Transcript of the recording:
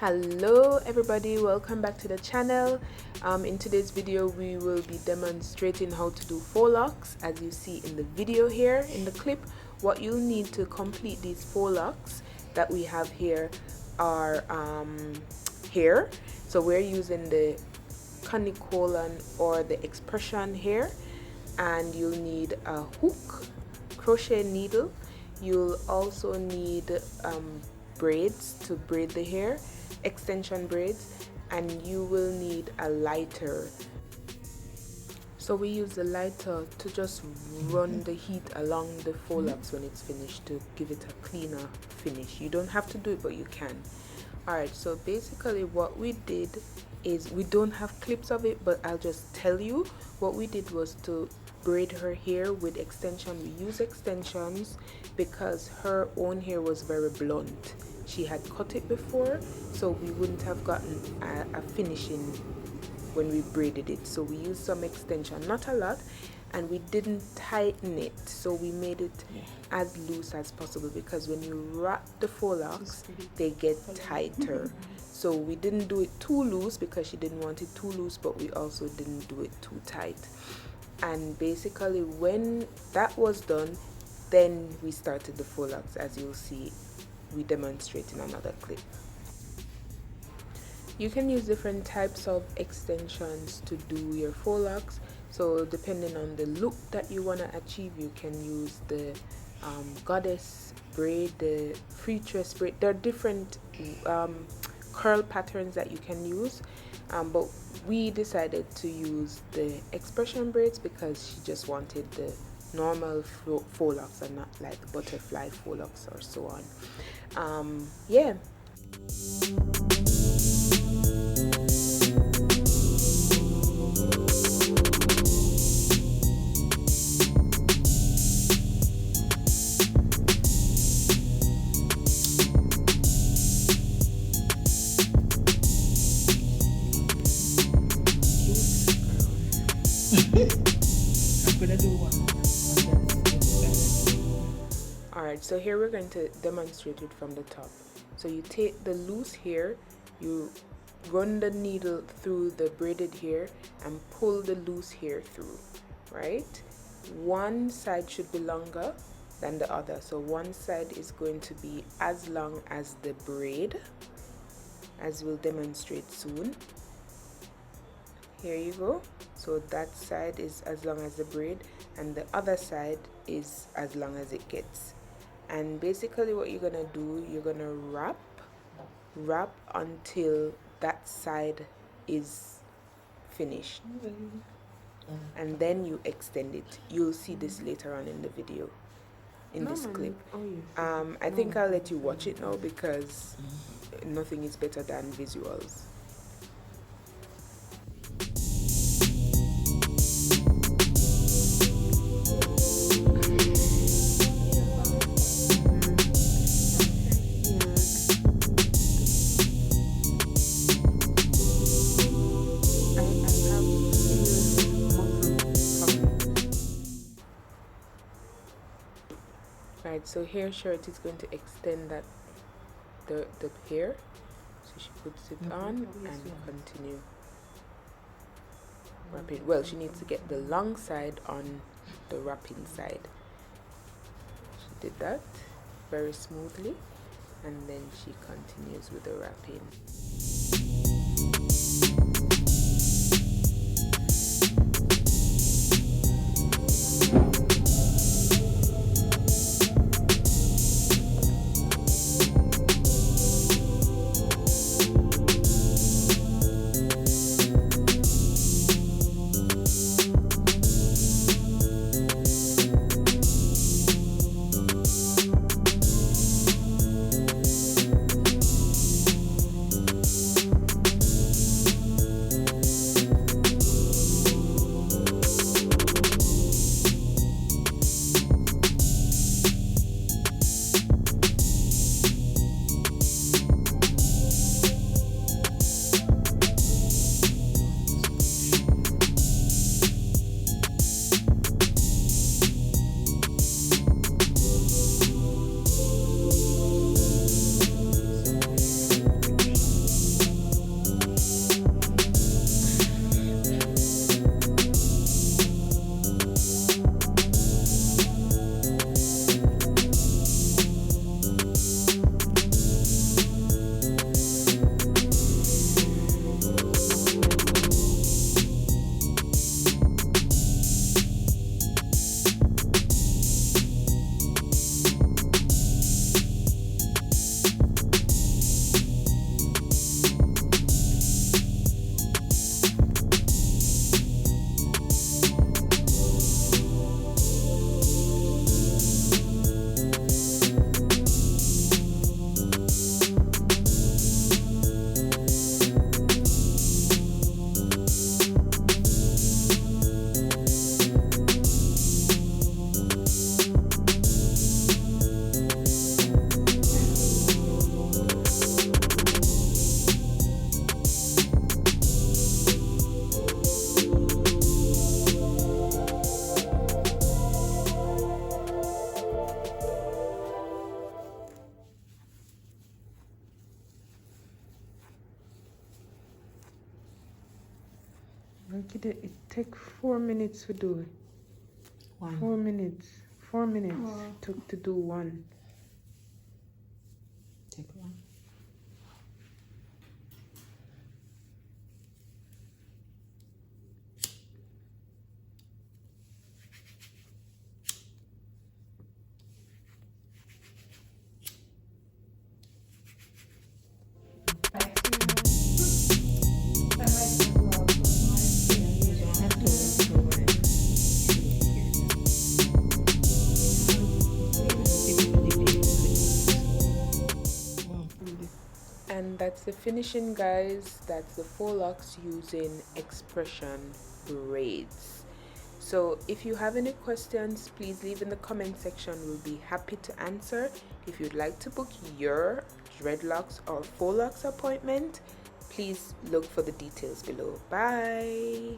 Hello everybody, welcome back to the channel. In today's video we will be demonstrating how to do FAUX LOCS. As you see in the video here in the clip, what you'll need to complete these FAUX LOCS that we have here are here. So we're using the cunicolon or the Xpression here, and you'll need a hook, crochet needle. You'll also need braids to braid the hair, extension braids, and you will need a lighter. So we use the lighter to just run the heat along the FAUX LOCS when it's finished to give it a cleaner finish. You don't have to do it, but you can. Alright, so basically what we did is, we don't have clips of it, but I'll just tell you what we did was to braid her hair with extension. We use extensions because her own hair was very blunt. She had cut it before, so we wouldn't have gotten a finishing when we braided it. So we used some extension, not a lot, and we didn't tighten it, so we made it as loose as possible, because when you wrap the FAUX LOCS they get tighter. So we didn't do it too loose because she didn't want it too loose, but we also didn't do it too tight. And basically when that was done, then we started the FAUX LOCS, as you'll see we demonstrate in another clip. You can use different types of extensions to do your FAUX LOCS. So depending on the look that you want to achieve, you can use the goddess braid, the free tress braid. There are different curl patterns that you can use, but we decided to use the Xpression braids because she just wanted the normal FAUX LOCS and not like butterfly FAUX LOCS or so on. Yeah. Alright, so here we're going to demonstrate it from the top. So you take the loose hair, you run the needle through the braided hair and pull the loose hair through, right? One side should be longer than the other, so one side is going to be as long as the braid, as we'll demonstrate soon. Here you go. So that side is as long as the braid, and the other side is as long as it gets. And basically what you're gonna do, you're gonna wrap until that side is finished, and then you extend it. You'll see this later on in the video, in this clip. I think I'll let you watch it now because nothing is better than visuals. Right, so here shirt is going to extend that the hair, so she puts it on and continue wrapping. Well, she needs to get the long side on the wrapping side. She did that very smoothly, and then she continues with the wrapping. It take 4 minutes to do it. 4 minutes. 4 minutes took to do one. Take one. And that's the finishing, guys. That's the FAUX LOCS using Xpression braids. So if you have any questions, please leave in the comment section. We'll be happy to answer. If you'd like to book your dreadlocks or FAUX LOCS appointment, please look for the details below. Bye.